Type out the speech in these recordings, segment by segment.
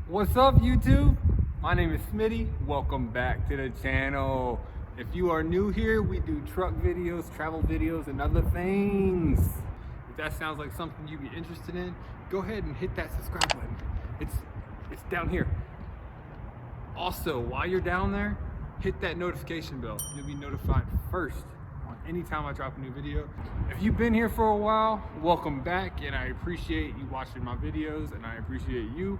What's up, YouTube? My name is Smithy. Welcome back to the channel. If you are new here, we do truck videos, travel videos, and other things. If that sounds like something you'd be interested in, go ahead and hit that subscribe button. It's down here. Also, while you're down there, hit that notification bell. You'll be notified first on any time I drop a new video. If you've been here for a while, welcome back, and I appreciate you watching my videos, and I appreciate you.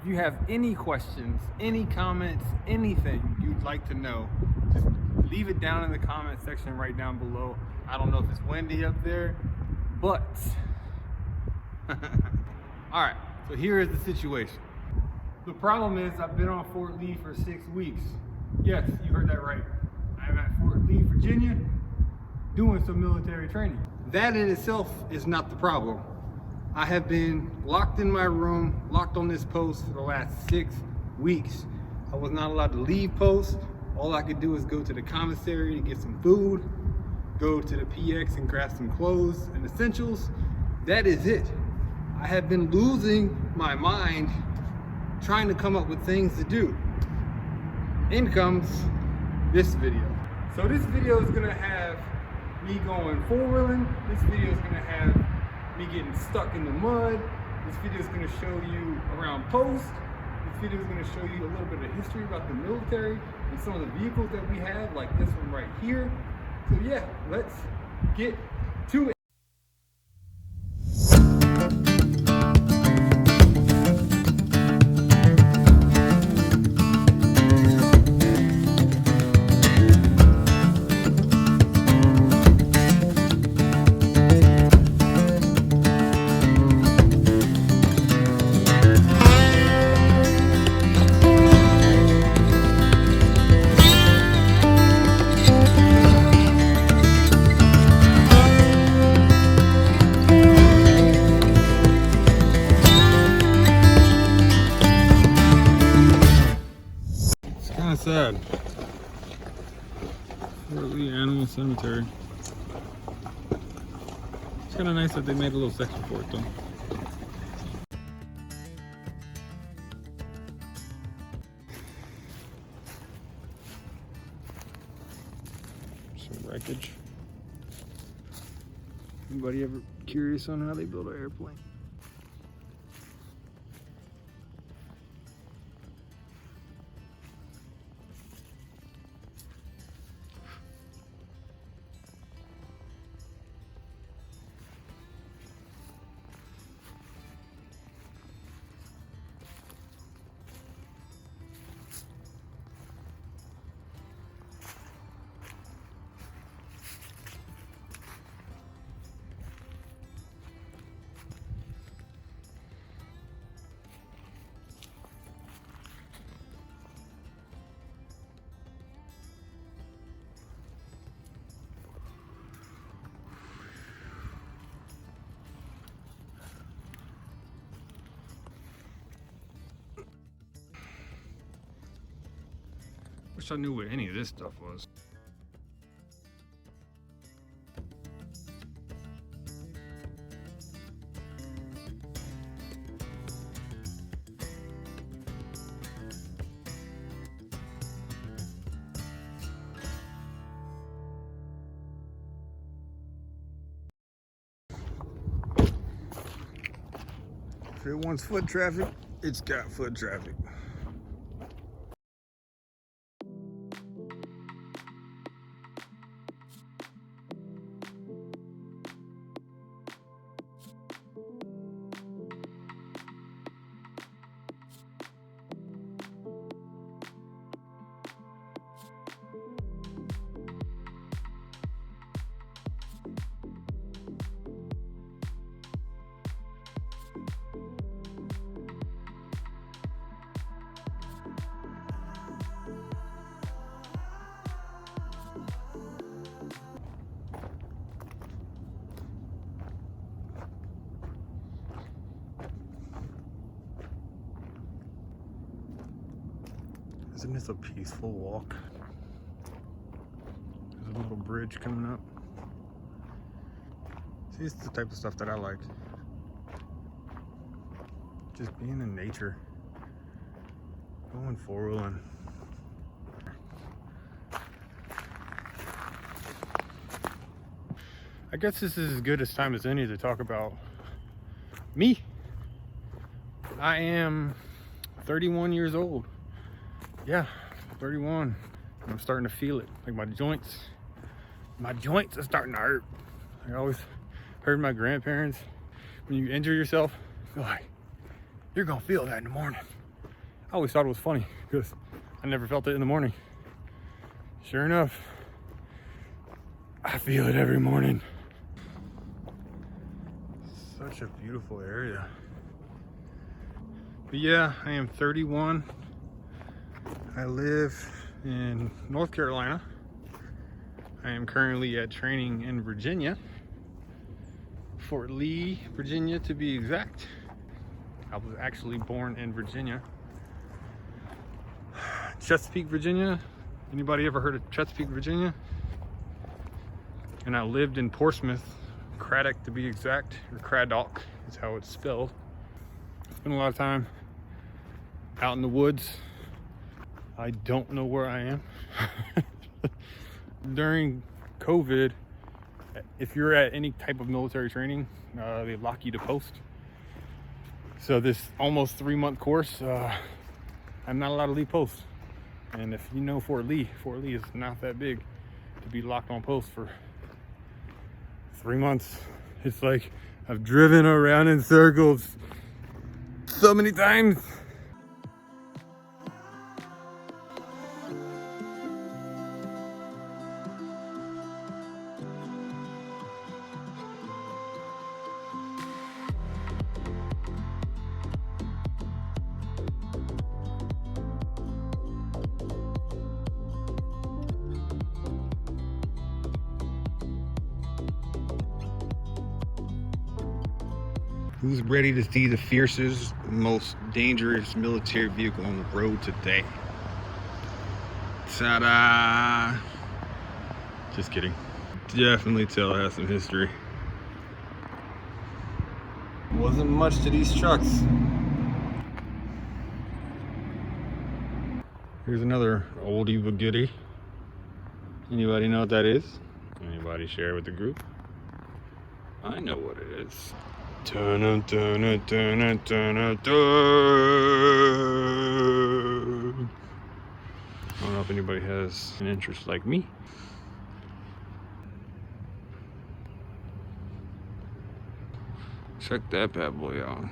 If you have any questions, any comments, anything you'd like to know, just leave it down in the comment section right down below. I don't know if it's windy up there, but all right, so here is the situation. The problem is I've been on Fort Lee for 6 weeks. Yes, you heard that right. I'm at Fort Lee, Virginia, doing some military training. That in itself is not the problem. I have been locked in my room, locked on this post for the last 6 weeks. I was not allowed to leave post. All I could do is go to the commissary to get some food, go to the PX and grab some clothes and essentials. That is it. I have been losing my mind trying to come up with things to do. In comes this video. So this video is gonna have me going four-wheeling. This video is gonna have me getting stuck in the mud. This video is going to show you around post. This video is going to show you a little bit of history about the military and some of the vehicles that we have, like this one right here. So yeah, let's get to it. Sad. Fort Lee Animal Cemetery. It's kind of nice that they made a little section for it though. Some wreckage. Anybody ever curious on how they build an airplane? Wish I knew what any of this stuff was. If it wants foot traffic, it's got foot traffic. Isn't this a peaceful walk? There's a little bridge coming up. See, this is the type of stuff that I like. Just being in nature. Going four-wheeling. I guess this is as good a time as any to talk about me. I am 31 years old. Yeah, 31. I'm starting to feel it. Like my joints are starting to hurt. I always heard my grandparents, when you injure yourself, they're like, you're gonna feel that in the morning. I always thought it was funny because I never felt it in the morning. Sure enough, I feel it every morning. Such a beautiful area. But yeah, I am 31. I live in North Carolina. I am currently at training in Virginia, Fort Lee, Virginia to be exact. I was actually born in Virginia. Chesapeake, Virginia. Anybody ever heard of Chesapeake, Virginia? And I lived in Portsmouth, Craddock to be exact, or Craddock is how it's spelled. Spent a lot of time out in the woods. I don't know where I am. During COVID, if you're at any type of military training, they lock you to post. So this almost 3-month course, I'm not allowed to leave post. And if you know Fort Lee is not that big to be locked on post for 3 months. It's like I've driven around in circles so many times. Who's ready to see the fiercest, most dangerous military vehicle on the road today? Ta-da! Just kidding. Definitely tell it has some history. Wasn't much to these trucks. Here's another oldie but goodie. Anybody know what that is? Anybody share with the group? I know what it is. Dun, dun, dun, dun, dun, dun. I don't know if anybody has an interest like me. Check that bad boy out.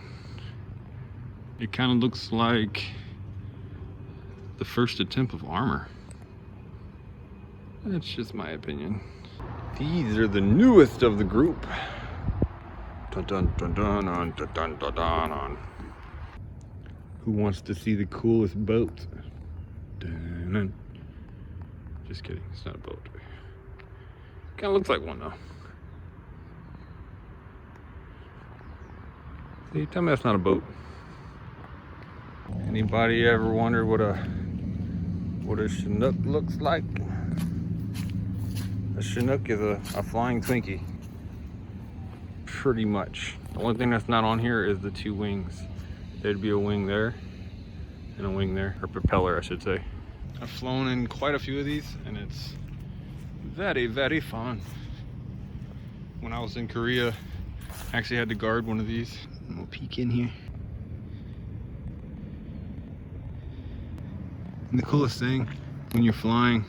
It kind of looks like the first attempt of armor. That's just my opinion. These are the newest of the group. Dun, dun, dun, dun, dun, dun, dun, dun, dun. Who wants to see the coolest boat? Dun, dun. Just kidding, it's not a boat. Kind of looks like one though. See, tell me that's not a boat. Anybody ever wonder what a Chinook looks like? A Chinook is a flying Twinkie. Pretty much. The only thing that's not on here is the two wings. There'd be a wing there and a wing there, or propeller I should say. I've flown in quite a few of these and it's very, very fun. When I was in Korea, I actually had to guard one of these. We'll peek in here. And the coolest thing, when you're flying,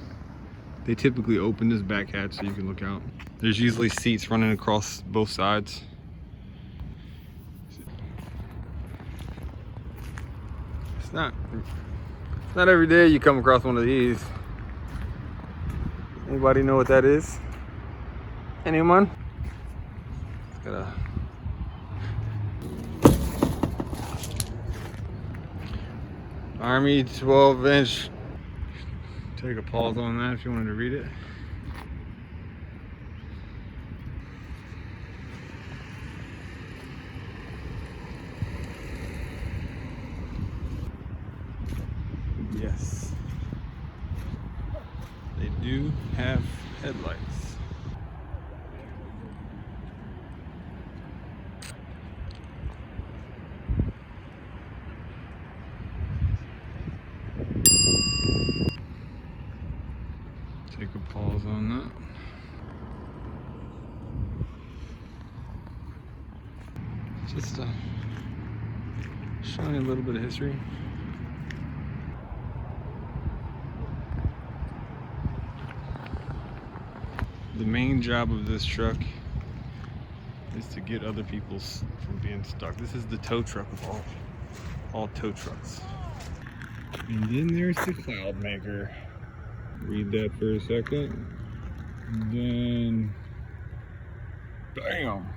they typically open this back hatch so you can look out. There's usually seats running across both sides. It's not every day you come across one of these. Anybody know what that is? Anyone? It's got a Army 12-inch. Take a pause on that if you wanted to read it. Yes, they do have headlights. Pause on that. Just showing you a little bit of history. The main job of this truck is to get other people's from being stuck. This is the tow truck of all tow trucks. And then there's the cloud maker. Read that for a second. And then, bam!